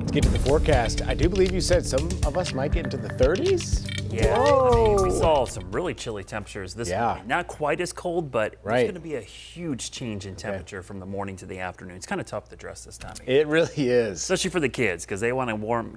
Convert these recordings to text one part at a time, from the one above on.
Let's get to the forecast. I do believe you said some of us might get into the 30s. Yeah, Whoa. I mean, we saw some really chilly temperatures this morning. Not quite as cold, but there's going to be a huge change in temperature from the morning to the afternoon. It's kind of tough to dress this time of year. It really is. Especially for the kids, because they want to warm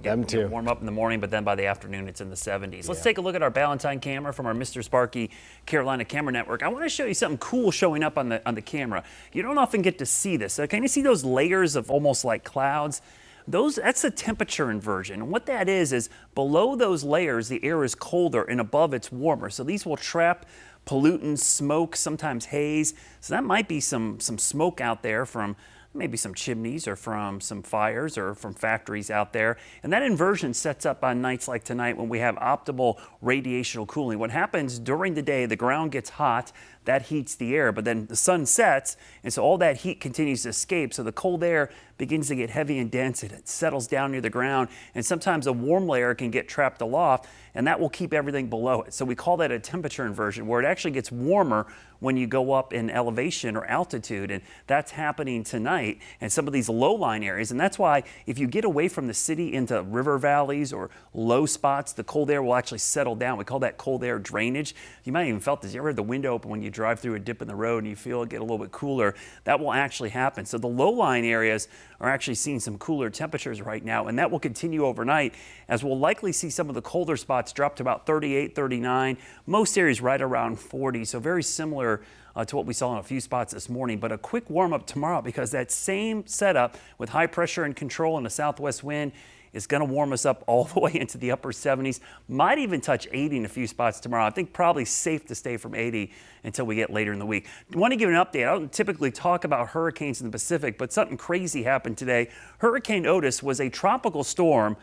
up in the morning, but then by the afternoon it's in the 70s. Let's take a look at our Ballantine camera from our Mr. Sparky Carolina Camera Network. I want to show you something cool showing up on the camera. You don't often get to see this. So can you see those layers of almost like clouds? That's a temperature inversion. And what that is below those layers, the air is colder and above it's warmer. So these will trap pollutants, smoke, sometimes haze. So that might be some smoke out there from maybe some chimneys or from some fires or from factories out there. And that inversion sets up on nights like tonight when we have optimal radiational cooling. What happens during the day, the ground gets hot, that heats the air, but then the sun sets, and so all that heat continues to escape. So the cold air begins to get heavy and dense, and it settles down near the ground, and sometimes a warm layer can get trapped aloft, and that will keep everything below it. So we call that a temperature inversion, where it actually gets warmer when you go up in elevation or altitude, and that's happening tonight in some of these low-lying areas. And that's why if you get away from the city into river valleys or low spots, the cold air will actually settle down. We call that cold air drainage. You might have even felt this. You ever had the window open when you drive through a dip in the road and you feel it get a little bit cooler? That will actually happen. So the low-lying areas are actually seeing some cooler temperatures right now, and that will continue overnight, as we'll likely see some of the colder spots drop to about 38, 39, most areas right around 40. So very similar to what we saw in a few spots this morning, but a quick warm up tomorrow, because that same setup with high pressure and control and a southwest wind is going to warm us up all the way into the upper 70s. Might even touch 80 in a few spots tomorrow. I think probably safe to stay from 80 until we get later in the week. I want to give an update. I don't typically talk about hurricanes in the Pacific, but something crazy happened today. Hurricane Otis was a tropical storm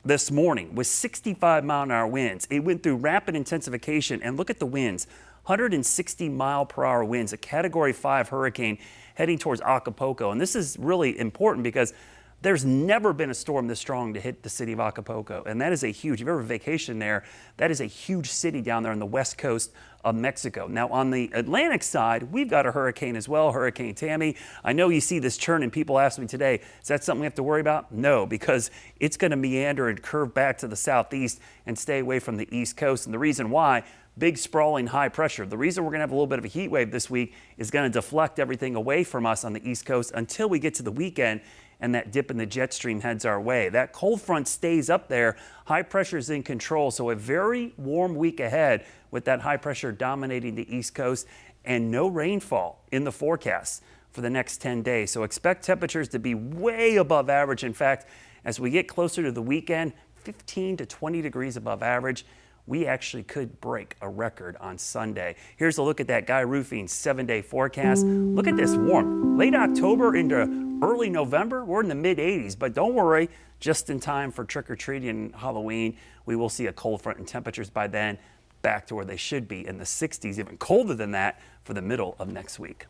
this morning with 65-mile-an-hour winds. It went through rapid intensification, and look at the winds. 160-mile-per-hour winds, a Category 5 hurricane heading towards Acapulco. And this is really important because there's never been a storm this strong to hit the city of Acapulco. And that is a huge, if you ever vacation there, that is a huge city down there on the west coast of Mexico. Now, on the Atlantic side, we've got a hurricane as well, Hurricane Tammy. I know you see this churn, and people ask me today, is that something we have to worry about? No, because it's going to meander and curve back to the southeast and stay away from the east coast. And the reason why, big sprawling high pressure. The reason we're going to have a little bit of a heat wave this week is going to deflect everything away from us on the east coast until we get to the weekend and that dip in the jet stream heads our way. That cold front stays up there. High pressure is in control, so a very warm week ahead with that high pressure dominating the east coast and no rainfall in the forecast for the next 10 days. So expect temperatures to be way above average. In fact, as we get closer to the weekend, 15 to 20 degrees above average. We actually could break a record on Sunday. Here's a look at that Guy Roofing 7-day forecast. Look at this warm. Late October into early November, we're in the mid 80s, but don't worry, just in time for trick-or-treating and Halloween, we will see a cold front and temperatures by then back to where they should be in the 60s, even colder than that for the middle of next week.